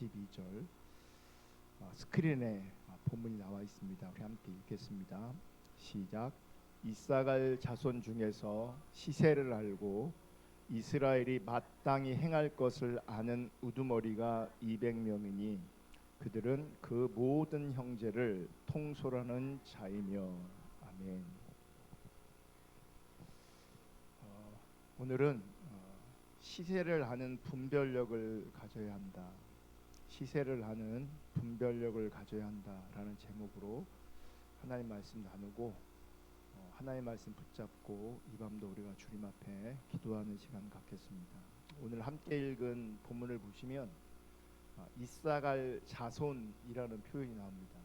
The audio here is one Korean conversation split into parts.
42절 스크린에 본문이 나와 있습니다. 우리 함께 읽겠습니다. 시작. 이사갈 자손 중에서 시세를 알고 이스라엘이 마땅히 행할 것을 아는 우두머리가 200명이니 그들은 그 모든 형제를 통솔하는 자이며. 아멘. 오늘은 시세를 아는 분별력을 가져야 한다. 시세를 아는 분별력을 가져야 한다라는 제목으로 하나님 말씀 나누고 하나님 말씀 붙잡고 이 밤도 우리가 주님 앞에 기도하는 시간 갖겠습니다. 오늘 함께 읽은 본문을 보시면 이사갈 자손이라는 표현이 나옵니다.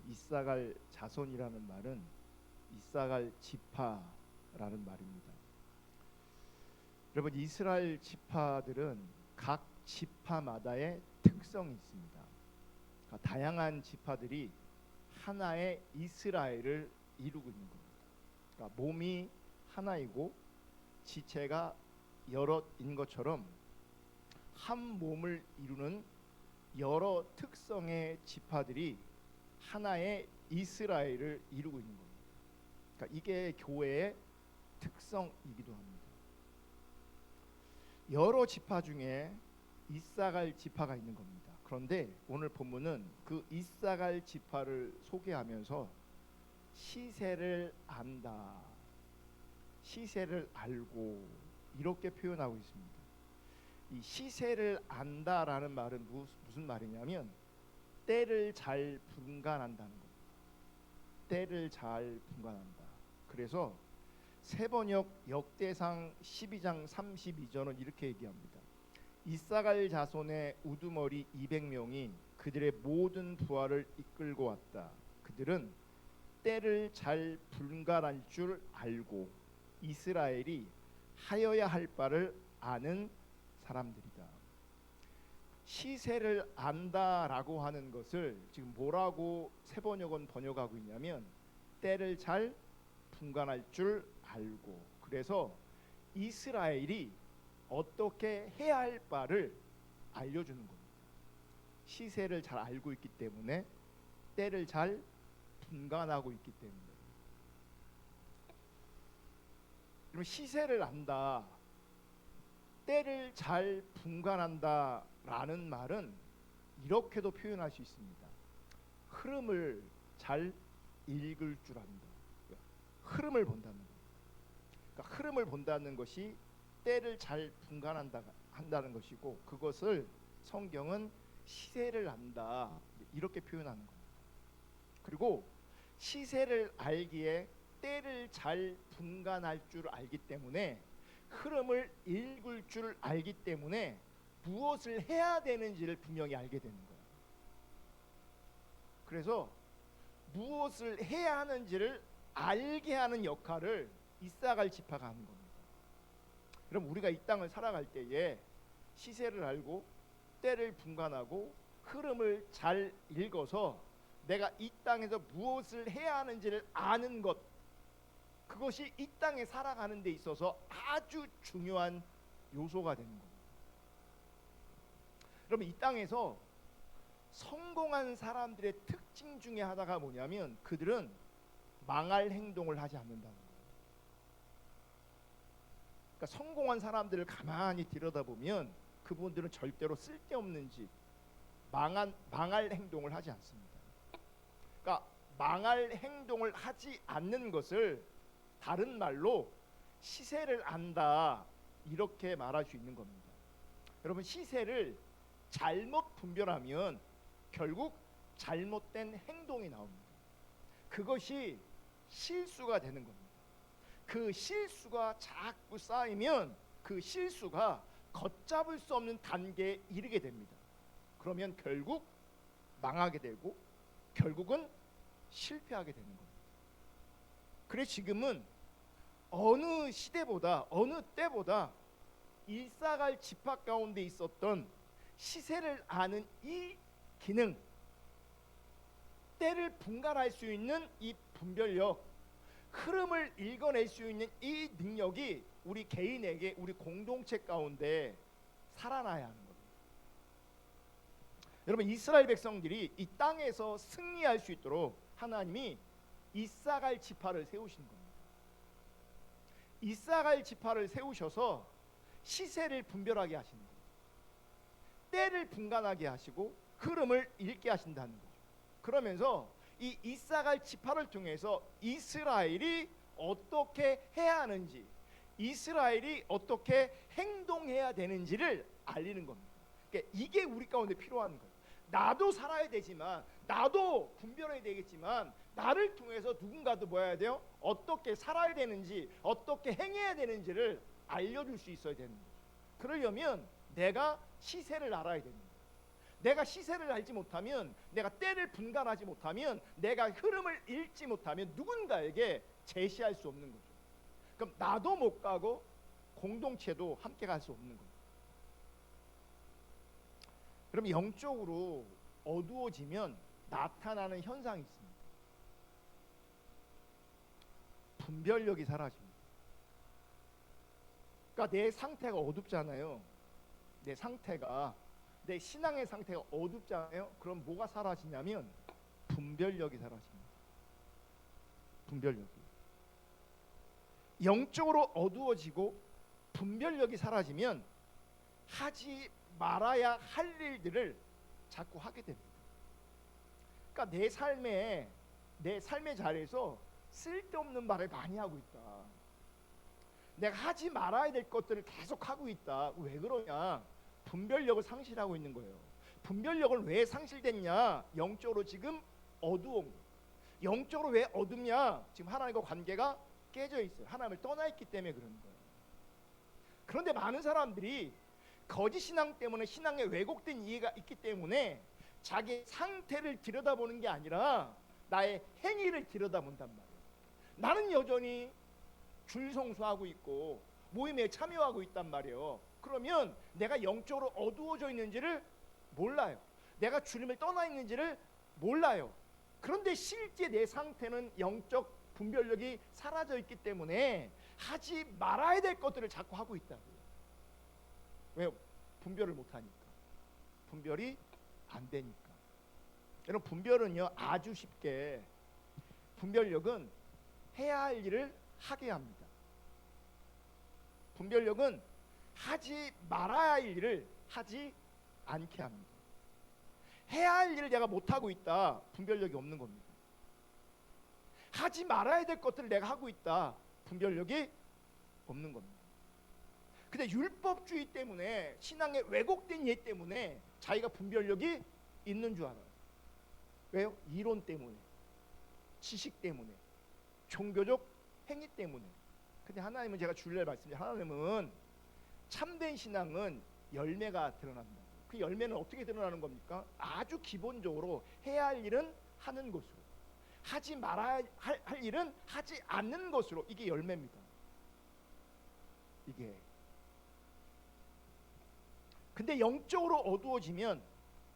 이사갈 자손이라는 말은 이사갈 지파라는 말입니다. 여러분, 이스라엘 지파들은 각 지파마다의 특성이 있습니다. 그러니까 다양한 지파들이 하나의 이스라엘을 이루고 있는 겁니다. 그러니까 몸이 하나이고 지체가 여럿인 것처럼 한 몸을 이루는 여러 특성의 지파들이 하나의 이스라엘을 이루고 있는 겁니다. 그러니까 이게 교회의 특성이기도 합니다. 여러 지파 중에 이사갈 지파가 있는 겁니다. 그런데 오늘 본문은 그 이사갈 지파를 소개하면서 시세를 안다, 시세를 알고 이렇게 표현하고 있습니다. 이 시세를 안다라는 말은 무슨 말이냐면 때를 잘 분간한다는 겁니다. 때를 잘 분간한다. 그래서 세번역 역대상 12장 32절은 이렇게 얘기합니다. 이사갈 자손의 우두머리 200명이 그들의 모든 부하를 이끌고 왔다. 그들은 때를 잘 분간할 줄 알고 이스라엘이 하여야 할 바를 아는 사람들이다. 시세를 안다라고 하는 것을 지금 뭐라고 세번역은 번역하고 있냐면 때를 잘 분간할 줄 알고, 그래서 이스라엘이 어떻게 해야 할 바를 알려주는 겁니다. 시세를 잘 알고 있기 때문에, 때를 잘 분간하고 있기 때문에. 그럼 시세를 안다, 때를 잘 분간한다라는 말은 이렇게도 표현할 수 있습니다. 흐름을 잘 읽을 줄 안다. 흐름을 본다는 겁니다. 그러니까 흐름을 본다는 것이 때를 잘 분간한다는 것이고, 그것을 성경은 시세를 안다 이렇게 표현하는 겁니다. 그리고 시세를 알기에 때를 잘 분간할 줄 알기 때문에, 흐름을 읽을 줄 알기 때문에 무엇을 해야 되는지를 분명히 알게 되는 거예요. 그래서 무엇을 해야 하는지를 알게 하는 역할을 이사갈 지파가 하는 겁니다. 그럼 우리가 이 땅을 살아갈 때에 시세를 알고 때를 분간하고 흐름을 잘 읽어서 내가 이 땅에서 무엇을 해야 하는지를 아는 것, 그것이 이 땅에 살아가는 데 있어서 아주 중요한 요소가 되는 겁니다. 그러면 이 땅에서 성공한 사람들의 특징 중에 하나가 뭐냐면 그들은 망할 행동을 하지 않는다는 거예요. 그러니까 성공한 사람들을 가만히 들여다보면 그분들은 절대로 쓸데없는 짓, 망할 행동을 하지 않습니다. 그러니까 망할 행동을 하지 않는 것을 다른 말로 시세를 안다 이렇게 말할 수 있는 겁니다. 여러분, 시세를 잘못 분별하면 결국 잘못된 행동이 나옵니다. 그것이 실수가 되는 겁니다. 그 실수가 자꾸 쌓이면 그 실수가 걷잡을 수 없는 단계에 이르게 됩니다. 그러면 결국 망하게 되고 결국은 실패하게 되는 겁니다. 그래서 지금은 어느 시대보다 어느 때보다 이사갈 지파 가운데 있었던 시세를 아는 이 기능, 때를 분간할 수 있는 이 분별력, 흐름을 읽어낼 수 있는 이 능력이 우리 개인에게, 우리 공동체 가운데 살아나야 하는 겁니다. 여러분, 이스라엘 백성들이 이 땅에서 승리할 수 있도록 하나님이 이사갈 지파를 세우신 겁니다. 이사갈 지파를 세우셔서 시세를 분별하게 하시는 거예요. 때를 분간하게 하시고 흐름을 읽게 하신다는 거죠. 그러면서 이 이사갈 지파를 통해서 이스라엘이 어떻게 해야 하는지, 이스라엘이 어떻게 행동해야 되는지를 알리는 겁니다. 그러니까 이게 우리 가운데 필요한 거예요. 나도 살아야 되지만, 나도 분별해야 되겠지만, 나를 통해서 누군가도 뭐 해야 돼요? 어떻게 살아야 되는지, 어떻게 행해야 되는지를 알려줄 수 있어야 되는 거죠. 그러려면 내가 시세를 알아야 됩니다. 내가 시세를 알지 못하면, 내가 때를 분간하지 못하면, 내가 흐름을 읽지 못하면 누군가에게 제시할 수 없는 거죠. 그럼 나도 못 가고 공동체도 함께 갈 수 없는 거죠. 그럼 영적으로 어두워지면 나타나는 현상이 있습니다. 분별력이 사라집니다. 그러니까 내 상태가 어둡잖아요. 내 신앙의 상태가 어둡잖아요. 그럼 뭐가 사라지냐면 분별력이 사라집니다. 분별력이. 영적으로 어두워지고 분별력이 사라지면 하지 말아야 할 일들을 자꾸 하게 됩니다. 그러니까 내 삶의 자리에서 쓸데없는 말을 많이 하고 있다. 내가 하지 말아야 될 것들을 계속 하고 있다. 왜 그러냐? 분별력을 상실하고 있는 거예요. 분별력을 왜 상실됐냐? 영적으로 지금 어두운 거예요. 영적으로 왜 어둡냐? 지금 하나님과 관계가 깨져 있어요. 하나님을 떠나 있기 때문에 그런 거예요. 그런데 많은 사람들이 거짓 신앙 때문에 신앙에 왜곡된 이해가 있기 때문에 자기 상태를 들여다보는 게 아니라 나의 행위를 들여다본단 말이에요. 나는 여전히 줄 성수하고 있고 모임에 참여하고 있단 말이에요. 그러면 내가 영적으로 어두워져 있는지를 몰라요. 내가 주님을 떠나 있는지를 몰라요. 그런데 실제 내 상태는 영적 분별력이 사라져 있기 때문에 하지 말아야 될 것들을 자꾸 하고 있다고요. 왜요? 분별을 못하니까. 분별이 안 되니까. 여러분, 분별은요 아주 쉽게, 분별력은 해야 할 일을 하게 합니다. 분별력은 하지 말아야 할 일을 하지 않게 합니다. 해야 할 일을 내가 못하고 있다. 분별력이 없는 겁니다. 하지 말아야 될 것들을 내가 하고 있다. 분별력이 없는 겁니다. 근데 율법주의 때문에, 신앙의 왜곡된 이해 때문에 자기가 분별력이 있는 줄 알아요. 왜요? 이론 때문에, 지식 때문에, 종교적 행위 때문에. 근데 하나님은, 제가 주일날 말씀드린, 하나님은 참된 신앙은 열매가 드러납니다. 그 열매는 어떻게 드러나는 겁니까? 아주 기본적으로 해야 할 일은 하는 것으로, 하지 말아야 할 일은 하지 않는 것으로. 이게 열매입니다. 이게. 근데 영적으로 어두워지면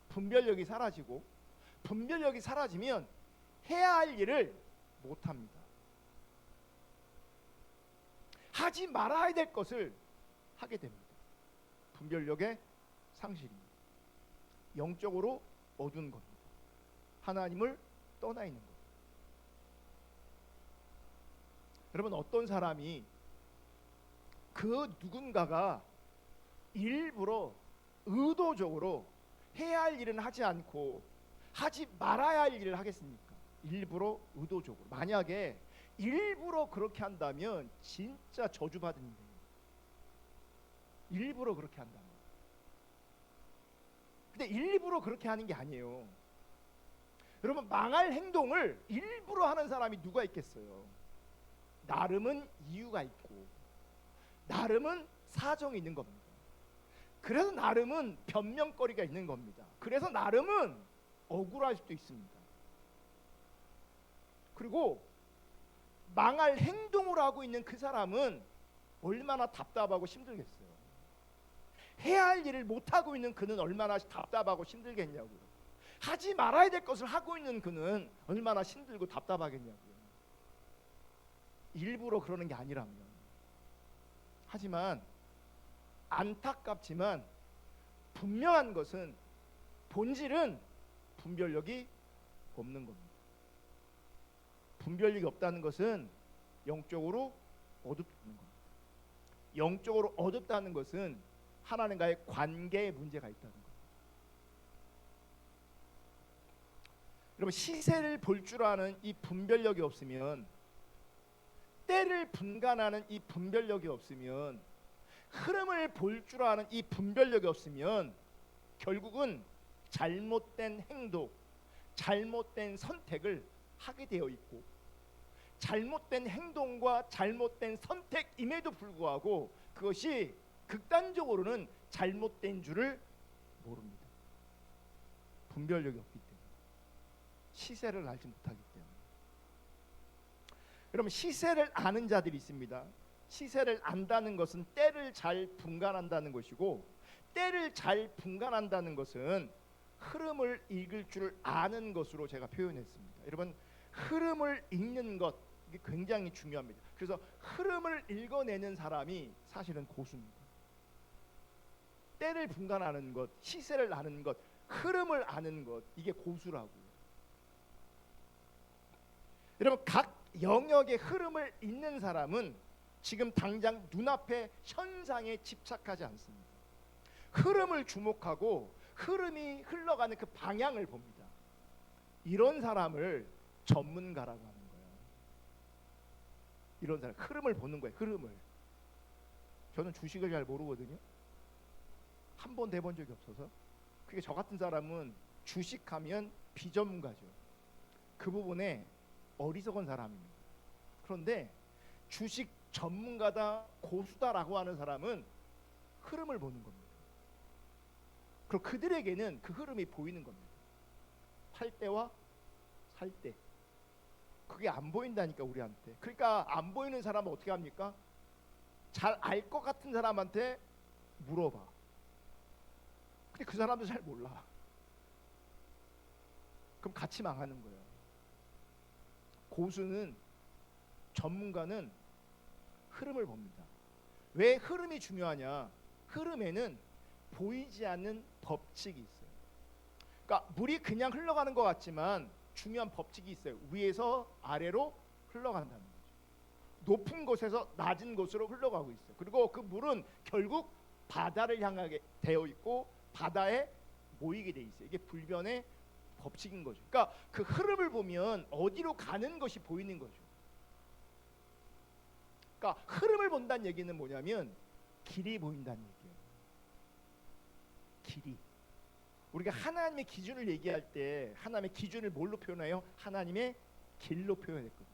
분별력이 사라지고, 분별력이 사라지면 해야 할 일을 못합니다. 하지 말아야 될 것을 하게 됩니다. 분별력의 상실입니다. 영적으로 어두운 겁니다. 하나님을 떠나 있는 겁니다. 여러분, 어떤 사람이 그 누군가가 일부러 의도적으로 해야 할 일은 하지 않고 하지 말아야 할 일을 하겠습니까? 일부러 의도적으로. 만약에 일부러 그렇게 한다면 진짜 저주받은 일이에요. 일부러 그렇게 한다면. 근데 일부러 그렇게 하는 게 아니에요. 여러분, 망할 행동을 일부러 하는 사람이 누가 있겠어요? 나름은 이유가 있고 나름은 사정이 있는 겁니다. 그래서 나름은 변명거리가 있는 겁니다. 그래서 나름은 억울할 수도 있습니다. 그리고 망할 행동을 하고 있는 그 사람은 얼마나 답답하고 힘들겠어요. 해야 할 일을 못하고 있는 그는 얼마나 답답하고 힘들겠냐고요. 하지 말아야 될 것을 하고 있는 그는 얼마나 힘들고 답답하겠냐고요. 일부러 그러는 게 아니라면. 하지만 안타깝지만 분명한 것은 본질은 분별력이 없는 겁니다. 분별력이 없다는 것은 영적으로 어둡다는 겁니다. 영적으로 어둡다는 것은 하나님과의 관계에 문제가 있다는 겁니다. 여러분, 시세를 볼 줄 아는 이 분별력이 없으면, 때를 분간하는 이 분별력이 없으면, 흐름을 볼 줄 아는 이 분별력이 없으면 결국은 잘못된 행동, 잘못된 선택을 하게 되어 있고, 잘못된 행동과 잘못된 선택임에도 불구하고 그것이 극단적으로는 잘못된 줄을 모릅니다. 분별력이 없기 때문에, 시세를 알지 못하기 때문에. 여러분, 시세를 아는 자들이 있습니다. 시세를 안다는 것은 때를 잘 분간한다는 것이고, 때를 잘 분간한다는 것은 흐름을 읽을 줄 아는 것으로 제가 표현했습니다. 여러분, 흐름을 읽는 것, 이게 굉장히 중요합니다. 그래서 흐름을 읽어내는 사람이 사실은 고수입니다. 때를 분간하는 것, 시세를 아는 것, 흐름을 아는 것, 이게 고수라고요. 여러분, 각 영역의 흐름을 읽는 사람은 지금 당장 눈앞의 현상에 집착하지 않습니다. 흐름을 주목하고 흐름이 흘러가는 그 방향을 봅니다. 이런 사람을 전문가라고 하는 거예요. 이런 사람, 흐름을 보는 거예요. 흐름을. 저는 주식을 잘 모르거든요. 한 번 대본 적이 없어서. 그게 저 같은 사람은 주식하면 비전문가죠. 그 부분에 어리석은 사람입니다. 그런데 주식 전문가다, 고수다라고 하는 사람은 흐름을 보는 겁니다. 그리고 그들에게는 그 흐름이 보이는 겁니다. 팔 때와 살 때. 그게 안 보인다니까, 우리한테. 그러니까 안 보이는 사람은 어떻게 합니까? 잘 알 것 같은 사람한테 물어봐. 근데 그 사람도 잘 몰라. 그럼 같이 망하는 거예요. 고수는, 전문가는 흐름을 봅니다. 왜 흐름이 중요하냐? 흐름에는 보이지 않는 법칙이 있어요. 그러니까 물이 그냥 흘러가는 것 같지만 중요한 법칙이 있어요. 위에서 아래로 흘러간다는 거죠. 높은 곳에서 낮은 곳으로 흘러가고 있어요. 그리고 그 물은 결국 바다를 향하게 되어 있고 바다에 모이게 돼 있어요. 이게 불변의 법칙인 거죠. 그러니까 그 흐름을 보면 어디로 가는 것이 보이는 거죠. 그러니까 흐름을 본다는 얘기는 뭐냐면 길이 보인다는 얘기예요. 길이. 우리가 하나님의 기준을 얘기할 때 하나님의 기준을 뭘로 표현해요? 하나님의 길로 표현했거든요.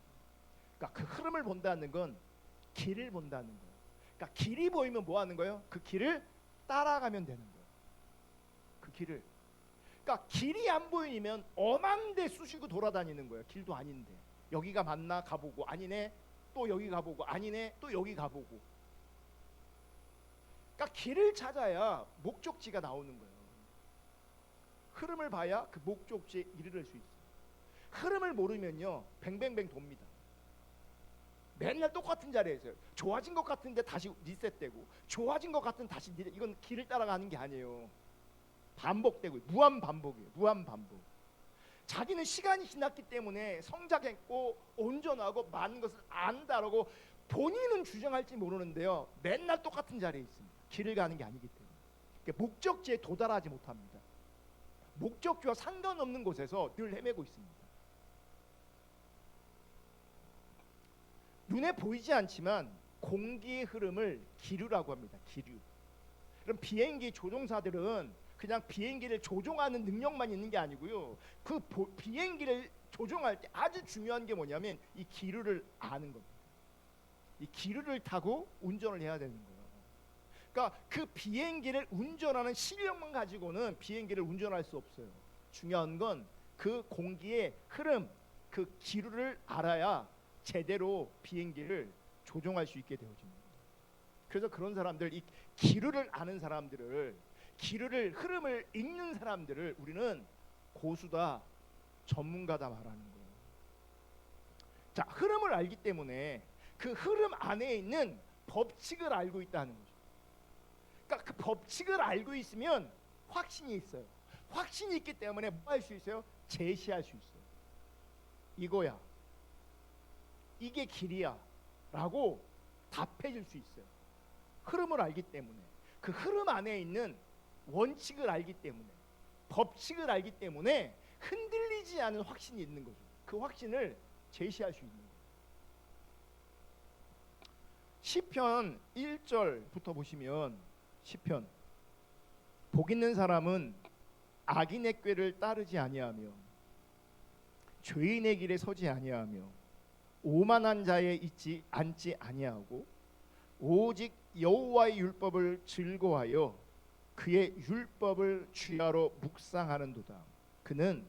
그러니까 그 흐름을 본다는 건 길을 본다는 거예요. 그러니까 길이 보이면 뭐 하는 거예요? 그 길을 따라가면 되는 거예요. 그 길을. 그러니까 길이 안 보이면 엄한 데 쑤시고 돌아다니는 거예요. 길도 아닌데. 여기가 맞나 가보고, 아니네. 또 여기 가보고, 아니네. 또 여기 가보고. 그러니까 길을 찾아야 목적지가 나오는 거예요. 흐름을 봐야 그 목적지에 이르를 수 있어요. 흐름을 모르면요, 뱅뱅뱅 돕니다. 맨날 똑같은 자리에서 좋아진 것 같은데 다시 리셋되고, 좋아진 것 같은 다시 리셋. 이건 길을 따라가는 게 아니에요. 반복되고, 무한 반복이에요. 무한 반복. 자기는 시간이 지났기 때문에 성장했고 온전하고 많은 것을 안다라고 본인은 주장할지 모르는데요, 맨날 똑같은 자리에 있습니다. 길을 가는 게 아니기 때문에. 그러니까 목적지에 도달하지 못합니다. 목적지와 상관없는 곳에서 늘 헤매고 있습니다. 눈에 보이지 않지만 공기의 흐름을 기류라고 합니다. 기류. 그럼 비행기 조종사들은 그냥 비행기를 조종하는 능력만 있는 게 아니고요, 그 비행기를 조종할 때 아주 중요한 게 뭐냐면 이 기류를 아는 겁니다. 이 기류를 타고 운전을 해야 되는 거예요. 그러니까 그 비행기를 운전하는 실력만 가지고는 비행기를 운전할 수 없어요. 중요한 건 그 공기의 흐름, 그 기류를 알아야 제대로 비행기를 조종할 수 있게 되어집니다. 그래서 그런 사람들, 이 기류를 아는 사람들을, 기류를, 흐름을 읽는 사람들을 우리는 고수다, 전문가다 말하는 거예요. 자, 흐름을 알기 때문에 그 흐름 안에 있는 법칙을 알고 있다는 거죠. 그러니까 그 법칙을 알고 있으면 확신이 있어요. 확신이 있기 때문에 뭐 할 수 있어요? 제시할 수 있어요. 이거야, 이게 길이야 라고 답해 줄 수 있어요. 흐름을 알기 때문에, 그 흐름 안에 있는 원칙을 알기 때문에, 법칙을 알기 때문에 흔들리지 않은 확신이 있는 거죠. 그 확신을 제시할 수 있는 거예요. 시편 1절부터 보시면, 시편, 복 있는 사람은 악인의 꾀를 따르지 아니하며 죄인의 길에 서지 아니하며 오만한 자에 있지 앉지 아니하고 오직 여호와의 율법을 즐거워하여 그의 율법을 주야로 묵상하는도다. 그는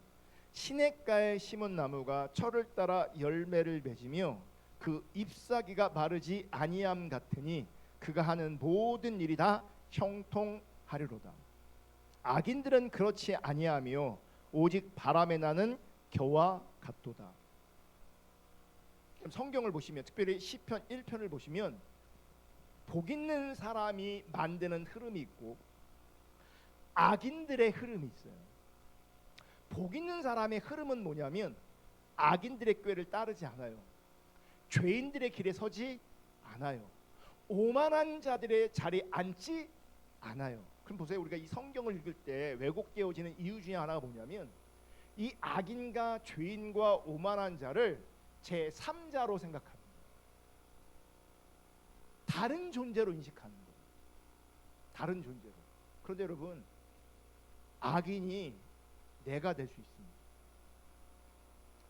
시냇가에 심은 나무가 철을 따라 열매를 맺으며 그 잎사귀가 마르지 아니함 같으니 그가 하는 모든 일이 다 형통하리로다. 악인들은 그렇지 아니하며 오직 바람에 나는 겨와 같도다. 성경을 보시면, 특별히 시편 1편을 보시면 복 있는 사람이 만드는 흐름이 있고 악인들의 흐름이 있어요. 복 있는 사람의 흐름은 뭐냐면 악인들의 꾀를 따르지 않아요. 죄인들의 길에 서지 않아요. 오만한 자들의 자리에 앉지 않아요. 그럼 보세요. 우리가 이 성경을 읽을 때 왜곡되어지는 이유 중에 하나가 뭐냐면 이 악인과 죄인과 오만한 자를 제3자로 생각하는 거예요. 다른 존재로 인식하는 거예요. 다른 존재로. 그런데 여러분, 악인이 내가 될 수 있습니다.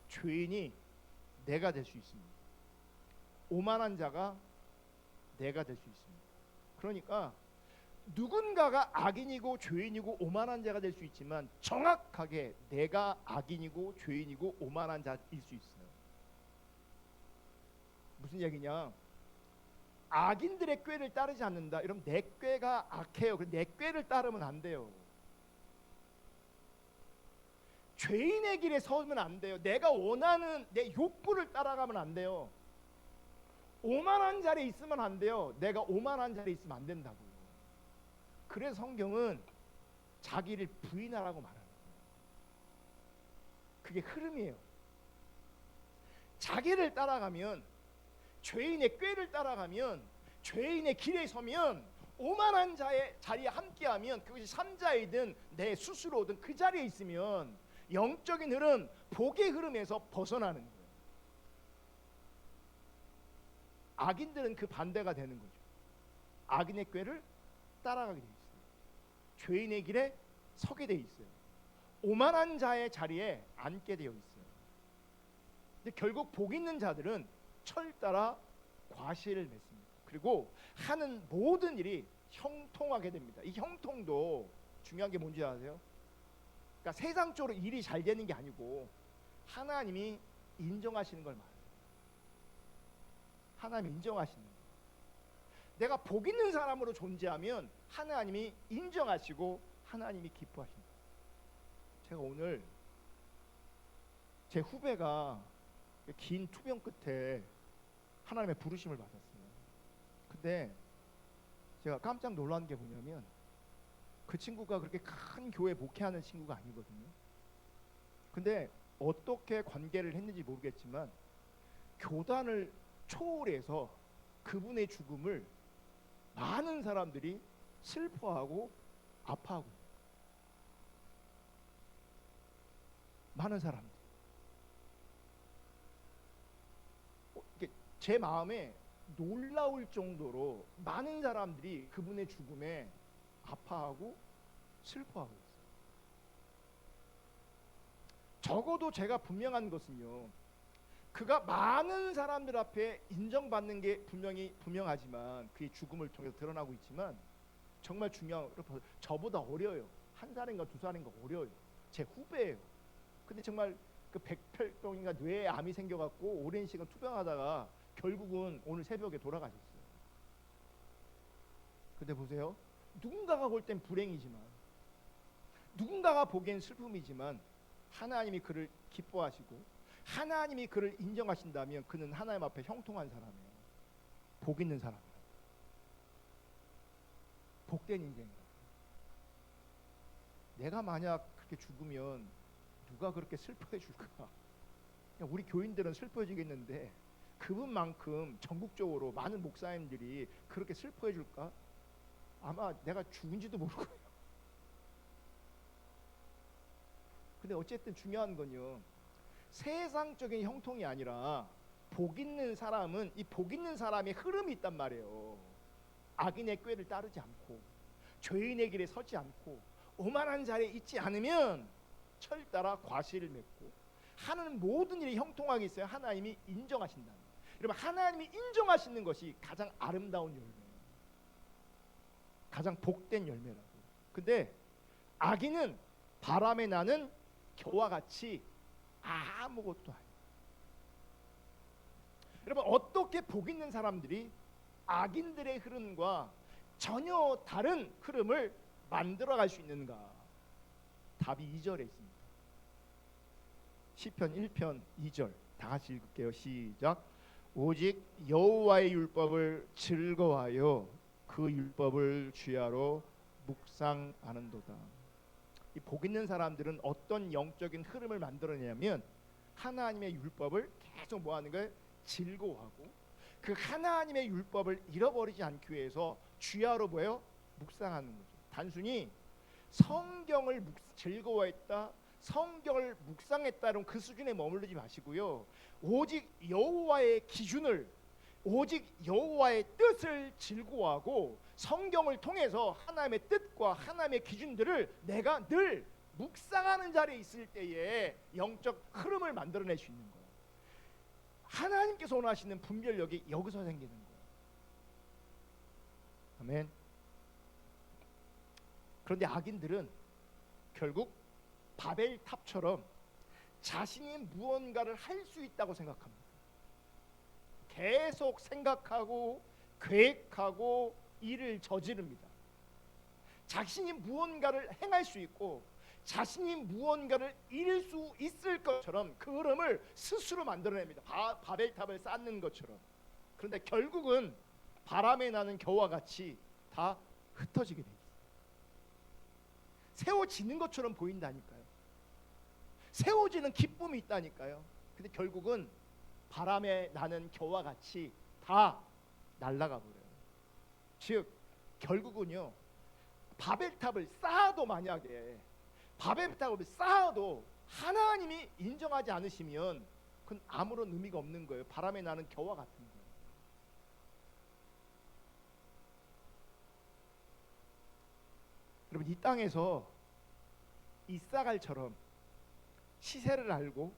죄인이 내가 될 수 있습니다. 오만한 자가 내가 될 수 있습니다. 그러니까 누군가가 악인이고 죄인이고 오만한 자가 될 수 있지만 정확하게 내가 악인이고 죄인이고 오만한 자일 수 있어요. 무슨 얘기냐? 악인들의 꾀를 따르지 않는다. 이러면 내 꾀가 악해요. 내 꾀를 따르면 안 돼요. 죄인의 길에 서면 안 돼요. 내가 원하는 내 욕구를 따라가면 안 돼요. 오만한 자리에 있으면 안 돼요. 내가 오만한 자리에 있으면 안 된다고요. 그래서 성경은 자기를 부인하라고 말하는 거예요. 그게 흐름이에요. 자기를 따라가면, 죄인의 꾀를 따라가면, 죄인의 길에 서면, 오만한 자의 자리에 함께하면, 그것이 삼자이든 내 스스로든 그 자리에 있으면 영적인 흐름, 복의 흐름에서 벗어나는 거예요. 악인들은 그 반대가 되는 거죠. 악인의 꾀를 따라가게 돼 있어요. 죄인의 길에 서게 돼 있어요. 오만한 자의 자리에 앉게 되어 있어요. 근데 결국 복 있는 자들은 철 따라 과실을 맺습니다. 그리고 하는 모든 일이 형통하게 됩니다. 이 형통도 중요한 게 뭔지 아세요? 그러니까 세상적으로 일이 잘 되는 게 아니고 하나님이 인정하시는 걸 말해요. 하나님이 인정하시는 거예요. 내가 복 있는 사람으로 존재하면 하나님이 인정하시고 하나님이 기뻐하신다. 제가 오늘 제 후배가 긴 투병 끝에 하나님의 부르심을 받았어요. 근데 제가 깜짝 놀란 게 뭐냐면 그 친구가 그렇게 큰 교회 목회하는 친구가 아니거든요. 근데 어떻게 관계를 했는지 모르겠지만 교단을 초월해서 그분의 죽음을 많은 사람들이 슬퍼하고 아파하고, 많은 사람들. 제 마음에 놀라울 정도로 많은 사람들이 그분의 죽음에 아파하고 슬퍼하고 있어요. 적어도 제가 분명한 것은요, 그가 많은 사람들 앞에 인정받는 게 분명하지만 그의 죽음을 통해서 드러나고 있지만 정말 중요한 건 저보다 어려요. 1살인가 2살인가 어려요. 제 후배예요. 근데 정말 그 백혈병인가 뇌에 암이 생겨갖고 오랜 시간 투병하다가 결국은 오늘 새벽에 돌아가셨어요. 근데 보세요. 누군가가 볼 땐 불행이지만, 누군가가 보기엔 슬픔이지만 하나님이 그를 기뻐하시고 하나님이 그를 인정하신다면 그는 하나님 앞에 형통한 사람이에요. 복 있는 사람이에요. 복된 인생이에요. 내가 만약 그렇게 죽으면 누가 그렇게 슬퍼해 줄까? 그냥 우리 교인들은 슬퍼지겠는데 그분만큼 전국적으로 많은 목사님들이 그렇게 슬퍼해 줄까? 아마 내가 죽은지도 모를 거예요. 근데 어쨌든 중요한 건요, 세상적인 형통이 아니라 복 있는 사람은 이 복 있는 사람의 흐름이 있단 말이에요. 악인의 꾀를 따르지 않고 죄인의 길에 서지 않고 오만한 자리에 있지 않으면 철따라 과실을 맺고 하는 모든 일이 형통하게 있어야 하나님이 인정하신다. 여러분, 하나님이 인정하시는 것이 가장 아름다운 열매예요. 가장 복된 열매라고. 근데 악인은 바람에 나는 겨와 같이 아무것도 아니에요. 여러분, 어떻게 복 있는 사람들이 악인들의 흐름과 전혀 다른 흐름을 만들어갈 수 있는가? 답이 2절에 있습니다. 시편 1편 2절 다 같이 읽을게요. 시작. 오직 여호와의 율법을 즐거워하여 그 율법을 주야로 묵상하는도다. 이 복 있는 사람들은 어떤 영적인 흐름을 만들어내냐면 하나님의 율법을 계속 뭐하는 거예요? 즐거워하고 그 하나님의 율법을 잃어버리지 않기 위해서 주야로 뭐예요? 묵상하는 거죠. 단순히 성경을 즐거워했다, 성경을 묵상했다는 그 수준에 머무르지 마시고요, 오직 여호와의 기준을, 오직 여호와의 뜻을 즐거워하고 성경을 통해서 하나님의 뜻과 하나님의 기준들을 내가 늘 묵상하는 자리에 있을 때에 영적 흐름을 만들어낼 수 있는 거예요. 하나님께서 원하시는 분별력이 여기서 생기는 거예요. 아멘. 그런데 악인들은 결국 바벨탑처럼 자신이 무언가를 할 수 있다고 생각합니다. 계속 생각하고 계획하고 일을 저지릅니다. 자신이 무언가를 행할 수 있고 자신이 무언가를 이룰 수 있을 것처럼 그 흐름을 스스로 만들어냅니다. 바벨탑을 쌓는 것처럼. 그런데 결국은 바람에 나는 겨와 같이 다 흩어지게 돼 있어요. 세워지는 것처럼 보인다니까요. 세워지는 기쁨이 있다니까요. 근데 결국은 바람에 나는 겨와 같이 다 날아가 버려요. 즉 결국은요, 바벨탑을 쌓아도 만약에 바벨탑을 쌓아도 하나님이 인정하지 않으시면 그건 아무런 의미가 없는 거예요. 바람에 나는 겨와 같은 거예요. 여러분, 이 땅에서 이사갈처럼 시세를 알고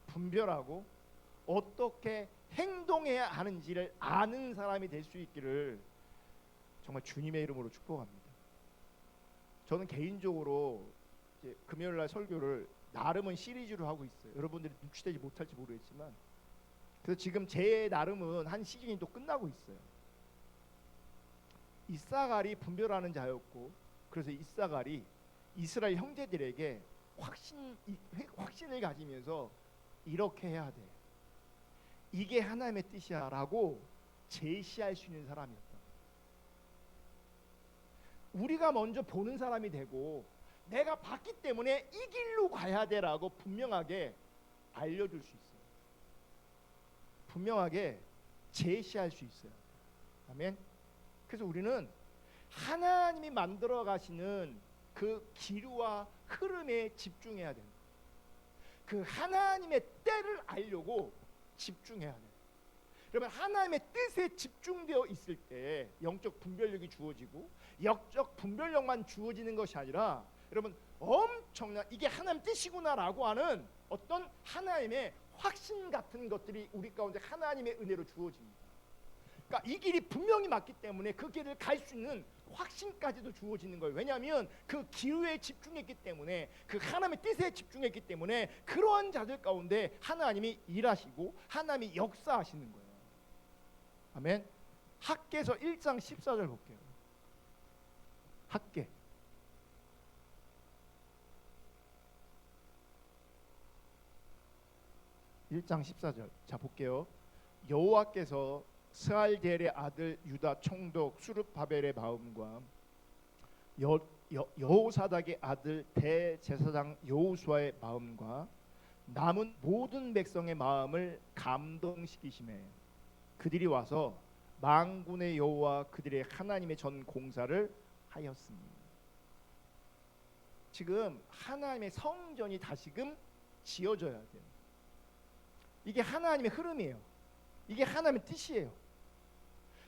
분별하고 어떻게 행동해야 하는지를 아는 사람이 될 수 있기를 정말 주님의 이름으로 축복합니다. 저는 개인적으로 이제 금요일날 설교를 나름은 시리즈로 하고 있어요. 여러분들이 눈치채지 못할지 모르겠지만, 그래서 지금 제 나름은 한 시즌이 또 끝나고 있어요. 이사갈이 분별하는 자였고, 그래서 이사갈이 이스라엘 형제들에게 확신을 가지면서 이렇게 해야 돼, 이게 하나님의 뜻이야 라고 제시할 수 있는 사람이었다. 우리가 먼저 보는 사람이 되고 내가 봤기 때문에 이 길로 가야 돼라고 분명하게 알려줄 수 있어요. 분명하게 제시할 수 있어요. 아멘. 그래서 우리는 하나님이 만들어 가시는 그 기류와 흐름에 집중해야 됩니다. 그 하나님의 때를 알려고 집중해야 돼요. 그러면 하나님의 뜻에 집중되어 있을 때 영적 분별력이 주어지고, 영적 분별력만 주어지는 것이 아니라 여러분 엄청난 이게 하나님 뜻이구나라고 하는 어떤 하나님의 확신 같은 것들이 우리 가운데 하나님의 은혜로 주어집니다. 그러니까 이 길이 분명히 맞기 때문에 그 길을 갈 수 있는 확신까지도 주어지는 거예요. 왜냐하면 그 기회에 집중했기 때문에, 그 하나님의 뜻에 집중했기 때문에 그러한 자들 가운데 하나님이 일하시고 하나님이 역사하시는 거예요. 아멘. 학개서 1장 14절 볼게요. 학개 1장 14절. 자 볼게요. 여호와께서 스알디엘의 아들 유다 총독 수룹바벨의 마음과 여호사닥의 아들 대제사장 여호수아의 마음과 남은 모든 백성의 마음을 감동시키심에 그들이 와서 만군의 여호와 그들의 하나님의 전 공사를 하였으니. 지금 하나님의 성전이 다시금 지어져야 돼요. 이게 하나님의 흐름이에요. 이게 하나님의 뜻이에요.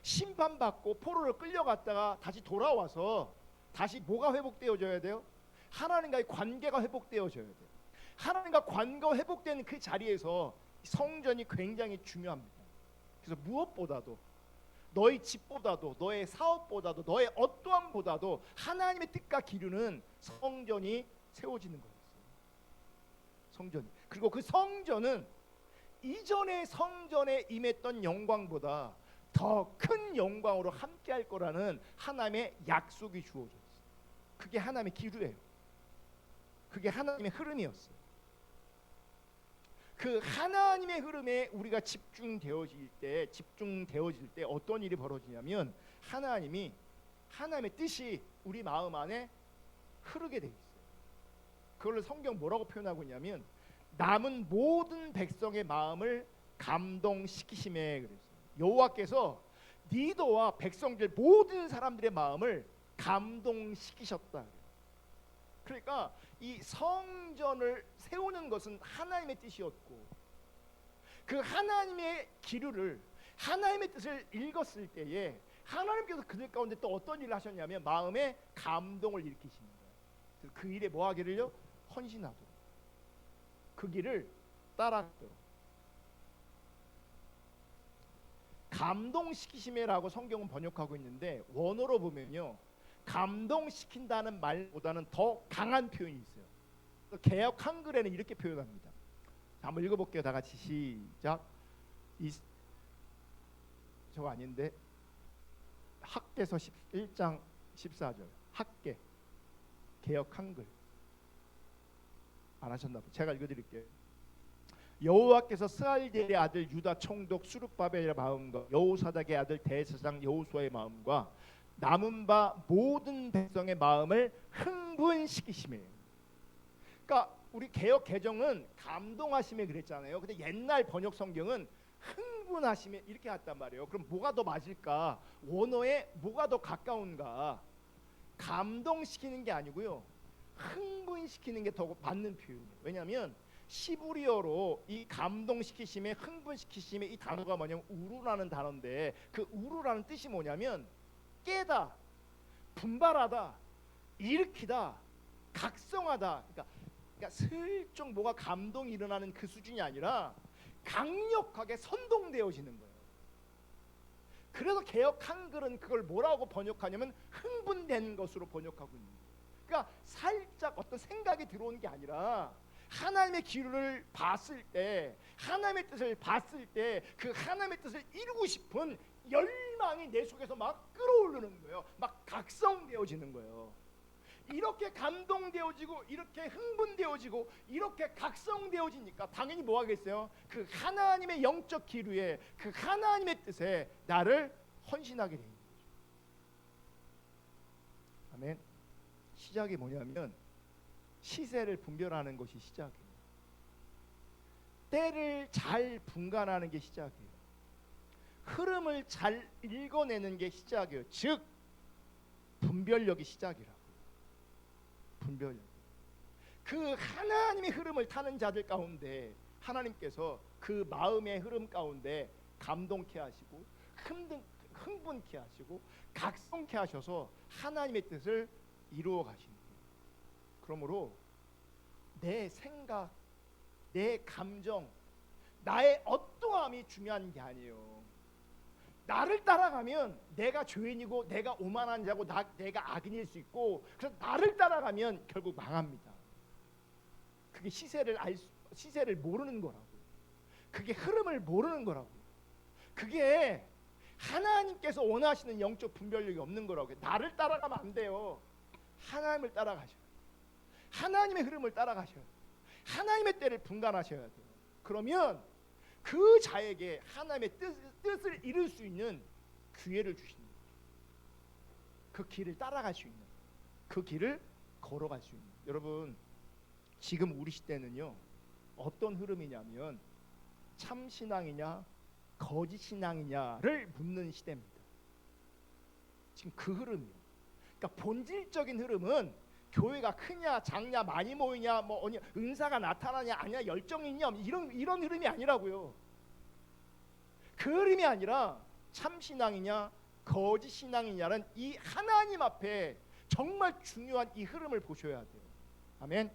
심판받고 포로를 끌려갔다가 다시 돌아와서 다시 뭐가 회복되어져야 돼요? 하나님과의 관계가 회복되어져야 돼요. 하나님과 관계가 회복되는 그 자리에서 성전이 굉장히 중요합니다. 그래서 무엇보다도 너의 집보다도 너의 사업보다도 너의 어떠함보다도 하나님의 뜻과 기류는 성전이 세워지는 거였어요. 성전이. 그리고 그 성전은 이전의 성전에 임했던 영광보다 더 큰 영광으로 함께할 거라는 하나님의 약속이 주어졌어요. 그게 하나님의 기류예요. 그게 하나님의 흐름이었어요. 그 하나님의 흐름에 우리가 집중되어질 때 어떤 일이 벌어지냐면 하나님의 뜻이 우리 마음 안에 흐르게 돼 있어요. 그걸 성경 뭐라고 표현하고 있냐면 남은 모든 백성의 마음을 감동시키심에 그랬어요. 여호와께서 리더와 백성들 모든 사람들의 마음을 감동시키셨다. 그러니까 이 성전을 세우는 것은 하나님의 뜻이었고 그 하나님의 기류를 하나님의 뜻을 읽었을 때에 하나님께서 그들 가운데 또 어떤 일을 하셨냐면 마음에 감동을 일으키시는 거예요. 그 일에 뭐 하기를요? 헌신하도록, 그 길을 따라가도록. 감동시키심이라고 성경은 번역하고 있는데 원어로 보면요, 감동시킨다는 말보다는 더 강한 표현이 있어요. 개역 한글에는 이렇게 표현합니다. 한번 읽어볼게요. 다 같이 시작. 저거 아닌데 학개서 1장 14절 학개 개역 한글 안 하셨나 봐요. 제가 읽어드릴게요. 여호와께서 스알디엘의 아들 유다 총독 수룹바벨의 마음과 여호사닥의 아들 대제사장 여호수아의 마음과 남은 바 모든 백성의 마음을 흥분시키심에. 그러니까 우리 개역 개정은 감동하심에 그랬잖아요. 근데 옛날 번역 성경은 흥분하심에 이렇게 했단 말이에요. 그럼 뭐가 더 맞을까? 원어에 뭐가 더 가까운가? 감동시키는 게 아니고요, 흥분시키는 게 더 맞는 표현이에요. 왜냐하면 시브리어로 이 감동시키심에 흥분시키심에 이 단어가 뭐냐면 우루라는 단어인데 그 우루라는 뜻이 뭐냐면 깨다, 분발하다, 일으키다, 각성하다. 그러니까 슬쩍 뭐가 감동이 일어나는 그 수준이 아니라 강력하게 선동되어지는 거예요. 그래서 개역 한글은 그걸 뭐라고 번역하냐면 흥분된 것으로 번역하고 있는 거예요. 그러니까 살짝 어떤 생각이 들어온 게 아니라 하나님의 기류를 봤을 때, 하나님의 뜻을 봤을 때 그 하나님의 뜻을 이루고 싶은 열망이 내 속에서 막 끌어오르는 거예요. 막 각성되어지는 거예요. 이렇게 감동되어지고 이렇게 흥분되어지고 이렇게 각성되어지니까 당연히 뭐 하겠어요? 그 하나님의 영적 기류에, 그 하나님의 뜻에 나를 헌신하게 되는 거죠. 아멘. 시작이 뭐냐면 시세를 분별하는 것이 시작이에요. 때를 잘 분간하는 게 시작이에요. 흐름을 잘 읽어내는 게 시작이에요. 즉 분별력이 시작이라고. 분별력. 그 하나님의 흐름을 타는 자들 가운데 하나님께서 그 마음의 흐름 가운데 감동케 하시고 흥분케 하시고 각성케 하셔서 하나님의 뜻을 이루어 가시는 거예요. 그러므로 내 생각, 내 감정, 나의 어떠함이 중요한 게 아니에요. 나를 따라가면 내가 죄인이고 내가 오만한 자고 내가 악인일 수 있고, 그래서 나를 따라가면 결국 망합니다. 그게 시세를 모르는 거라고. 그게 흐름을 모르는 거라고. 그게 하나님께서 원하시는 영적 분별력이 없는 거라고. 나를 따라가면 안 돼요. 하나님을 따라가셔요. 하나님의 흐름을 따라가셔요. 하나님의 때를 분간하셔야 돼요. 그러면 그 자에게 하나님의 뜻을 이룰 수 있는 기회를 주시는 거죠. 그 길을 따라갈 수 있는, 그 길을 걸어갈 수 있는. 여러분, 지금 우리 시대는요, 어떤 흐름이냐면 참 신앙이냐 거짓 신앙이냐를 묻는 시대입니다. 지금 그 흐름이요. 그러니까 본질적인 흐름은 교회가 크냐 작냐 많이 모이냐 뭐 은사가 나타나냐 아니냐 열정이 있냐 이런 흐름이 아니라고요. 그 흐름이 아니라 참 신앙이냐 거짓 신앙이냐는 이 하나님 앞에 정말 중요한 이 흐름을 보셔야 돼요. 아멘.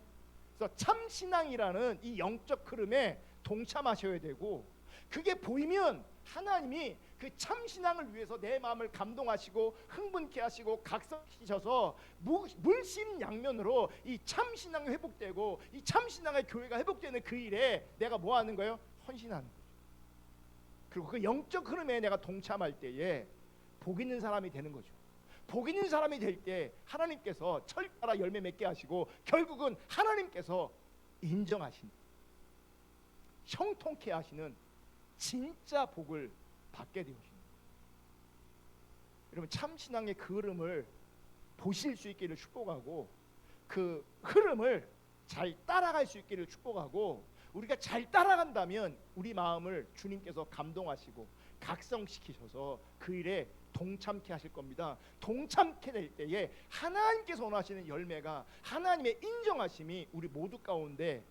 그래서 참 신앙이라는 이 영적 흐름에 동참하셔야 되고, 그게 보이면 하나님이 그 참 신앙을 위해서 내 마음을 감동하시고 흥분케 하시고 각성시켜서 물심양면으로 이 참 신앙이 회복되고 이 참 신앙의 교회가 회복되는 그 일에 내가 뭐 하는 거예요? 헌신하는 거죠. 그리고 그 영적 흐름에 내가 동참할 때에 복 있는 사람이 되는 거죠. 복 있는 사람이 될 때 하나님께서 철 따라 열매 맺게 하시고 결국은 하나님께서 인정하시는, 형통케 하시는 진짜 복을 받게 되십니다. 여러분, 참 신앙의 그 흐름을 보실 수 있기를 축복하고, 그 흐름을 잘 따라갈 수 있기를 축복하고, 우리가 잘 따라간다면 우리 마음을 주님께서 감동하시고 각성시키셔서 그 일에 동참케 하실 겁니다. 동참케 될 때에 하나님께서 원하시는 열매가, 하나님의 인정하심이 우리 모두 가운데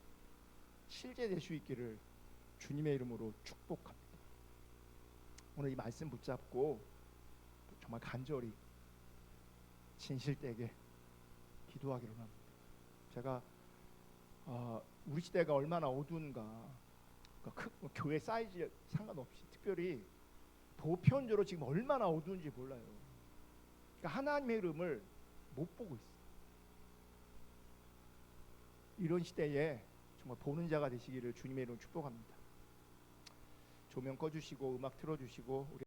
실제될 수 있기를 주님의 이름으로 축복합니다. 오늘 이 말씀 붙잡고 정말 간절히 진실되게 기도하기로 합니다. 제가 우리 시대가 얼마나 어두운가, 그러니까 교회 사이즈 상관없이 특별히 보편적으로 지금 얼마나 어두운지 몰라요. 그러니까 하나님의 이름을 못 보고 있어요. 이런 시대에 정말 보는 자가 되시기를 주님의 이름으로 축복합니다. 조명 꺼주시고 음악 틀어주시고 우리